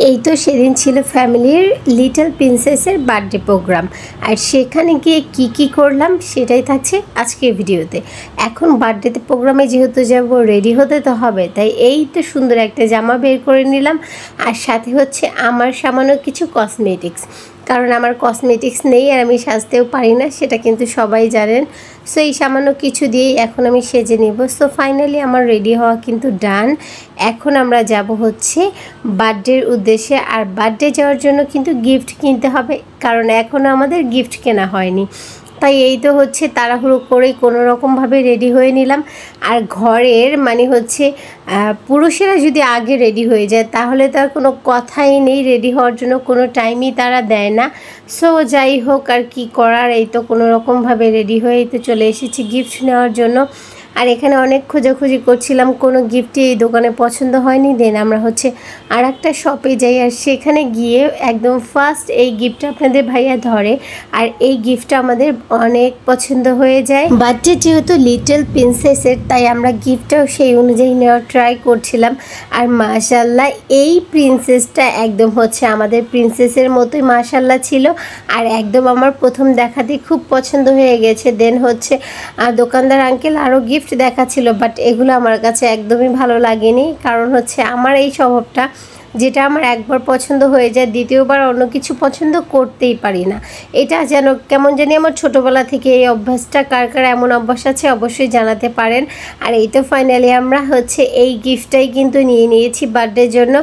এই তো সেদিন ছিল ফ্যামিলির লিটল প্রিন্সেসের বার্থডে প্রোগ্রাম। আর সেখানে গিয়ে কি করলাম সেটাই থাকছে আজকের ভিডিওতে। এখন বার্থডেতে প্রোগ্রামে যেহেতু যাব, রেডি হতে তো হবে, তাই এই তো সুন্দর একটা জামা বের করে নিলাম। আর সাথে হচ্ছে আমার সামান্য কিছু কসমেটিক্স, কারণ আমার কসমেটিক্স নেই আর আমি সাজতেও পারি না, সেটা কিন্তু সবাই জানেন। সো এই সামান্য কিছু দিয়েই এখন আমি সেজে নেব। সো ফাইনালি আমার রেডি হওয়া কিন্তু ডান। এখন আমরা যাব হচ্ছে বার্থডের উদ্দেশ্যে। আর বার্থডে যাওয়ার জন্য কিন্তু গিফট কিনতে হবে, কারণ এখনও আমাদের গিফট কেনা হয়নি। তাই এই তো হচ্ছে তাড়াহুড়ো করে কোনো রকমভাবে রেডি হয়ে নিলাম। আর ঘরের মানে হচ্ছে পুরুষেরা যদি আগে রেডি হয়ে যায় তাহলে তার কোনো কথাই নেই, রেডি হওয়ার জন্য কোনো টাইমই তারা দেয় না। সো যাই হোক, আর কি করার, এই তো কোনো রকমভাবে রেডি হয়ে তো চলে এসেছি গিফট নেওয়ার জন্য। আর এখানে অনেক খোঁজাখুঁজি করছিলাম, কোনো গিফটই এই দোকানে পছন্দ হয়নি। দেন আমরা হচ্ছে আর একটা শপে যাই, আর সেখানে গিয়ে একদম ফার্স্ট এই গিফটটা আপনাদের ভাইয়া ধরে। আর এই গিফটটা আমাদের অনেক পছন্দ হয়ে যায়। বার্থডে যেহেতু লিটল প্রিন্সেসের, তাই আমরা গিফটটাও সেই অনুযায়ী নেওয়ার ট্রাই করছিলাম। আর মাশাল্লাহ এই প্রিন্সেসটা একদম হচ্ছে আমাদের প্রিন্সেসের মতোই মাশাল্লাহ ছিল। আর একদম আমার প্রথম দেখাতেই খুব পছন্দ হয়ে গেছে। দেন হচ্ছে দোকানদার আঙ্কেল আরও গিফট দেখাচ্ছিল, বাট এগুলো আমার কাছে একদমই ভালো লাগেনি। কারণ হচ্ছে আমার এই স্বভাবটা, যেটা আমার একবার পছন্দ হয়ে যায় দ্বিতীয়বার অন্য কিছু পছন্দ করতেই পারি না। এটা যেন কেমন জানি আমার ছোটোবেলা থেকে এই অভ্যাসটা। কার কার এমন অভ্যাস আছে অবশ্যই জানাতে পারেন। আর এই তো ফাইনালি আমরা হচ্ছে এই গিফটটাই কিন্তু নিয়ে নিয়েছি বার্থডের জন্য।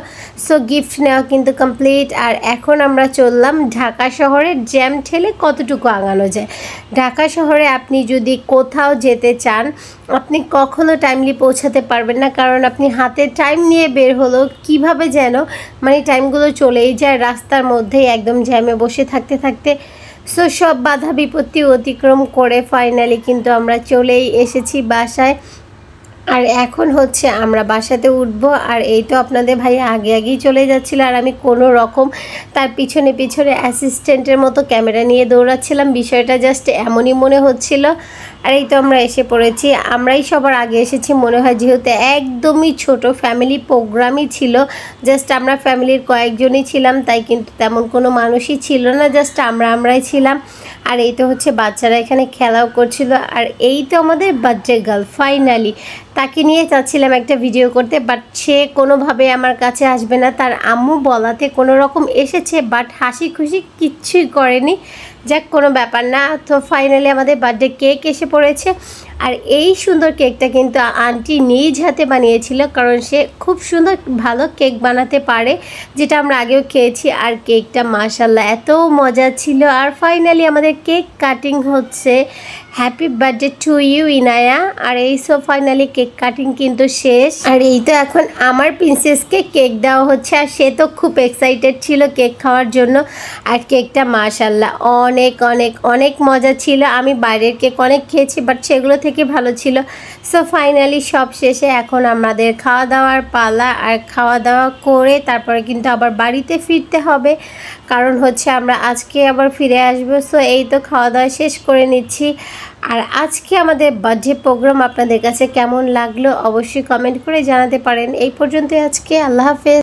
সো গিফট নেওয়া কিন্তু কমপ্লিট। আর এখন আমরা চললাম ঢাকা শহরের জ্যাম ঠেলে কতটুকু আগানো যায়। ঢাকা শহরে আপনি যদি কোথাও যেতে চান, আপনি কখনো টাইমলি পৌঁছাতে পারবেন না, কারণ আপনি হাতে টাইম নিয়ে বের হলো কিভাবে যেন মানে টাইমগুলো চলেই যায় রাস্তার মধ্যেই একদম জ্যামে বসে থাকতে থাকতে। সো সব বাধা বিপত্তি অতিক্রম করে ফাইনালি কিন্তু আমরা চলেই এসেছি বাসায়। আর এখন হচ্ছে আমরা বাসাতে উঠবো। আর এই তো আপনাদের ভাই আগেই চলে যাচ্ছিল, আর আমি কোনো রকম তার পিছনে অ্যাসিস্ট্যান্টের মতো ক্যামেরা নিয়ে দৌড়াচ্ছিলাম। বিষয়টা জাস্ট এমনই মনে হচ্ছিল। আর এই তো আমরা এসে পড়েছি। আমরাই সবার আগে এসেছি মনে হয়, যেহেতু একদমই ছোট ফ্যামিলি প্রোগ্রামই ছিল। জাস্ট আমরা ফ্যামিলির কয়েকজনই ছিলাম, তাই কিন্তু তেমন কোনো মানুষই ছিল না, জাস্ট আমরাই ছিলাম। আর এই তো হচ্ছে বাচ্চারা এখানে খেলাও করছিল। আর এই তো আমাদের বার্থডে গার্ল ফাইনালি, তাকে নিয়ে চাচ্ছিলাম একটা ভিডিও করতে, বাট সে কোনোভাবে আমার কাছে আসবে না। তার আম্মু বলাতে কোনো রকম এসেছে, বাট হাসি খুশি কিচ্ছুই করেনি। যাক, কোনো ব্যাপার না। তো ফাইনালি আমাদের বার্থডে কেক এসে পড়েছে। আর এই সুন্দর কেকটা কিন্তু আন্টি নিজ হাতে বানিয়েছিল, কারণ সে খুব সুন্দর ভালো কেক বানাতে পারে, যেটা আমরা আগেও খেয়েছি। আর কেকটা মাশাল্লাহ এত মজা ছিল। আর ফাইনালি আমাদের কেক কাটিং হচ্ছে। Happy birthday to you Inaya. আর এই সব ফাইনালি কেক কাটিং কিন্তু শেষ। আর এই তো এখন আমার প্রিন্সেসকে কেক দেওয়া হচ্ছে, আর সে তো খুব এক্সাইটেড ছিল কেক খাওয়ার জন্য। আর কেকটা মাশাল্লাহ অনেক অনেক অনেক মজা ছিল। আমি বাইরের কেক অনেক খেয়েছি, বাট সেগুলো থেকে ভালো ছিল। সো ফাইনালি সব শেষে এখন আমাদের খাওয়া দাওয়ার পালা। আর খাওয়া দাওয়া করে তারপরে কিন্তু আবার বাড়িতে ফিরতে হবে, কারণ হচ্ছে আমরা আজকে আবার ফিরে আসবো। সো এই তো খাওয়া দাওয়া শেষ করে নিচ্ছি। আর আজকে আমাদের বার্থডে প্রোগ্রাম আপনাদের কাছে কেমন লাগলো অবশ্যই কমেন্ট করে জানাতে পারেন। এই পর্যন্তই আজকে, আল্লাহ হাফেজ।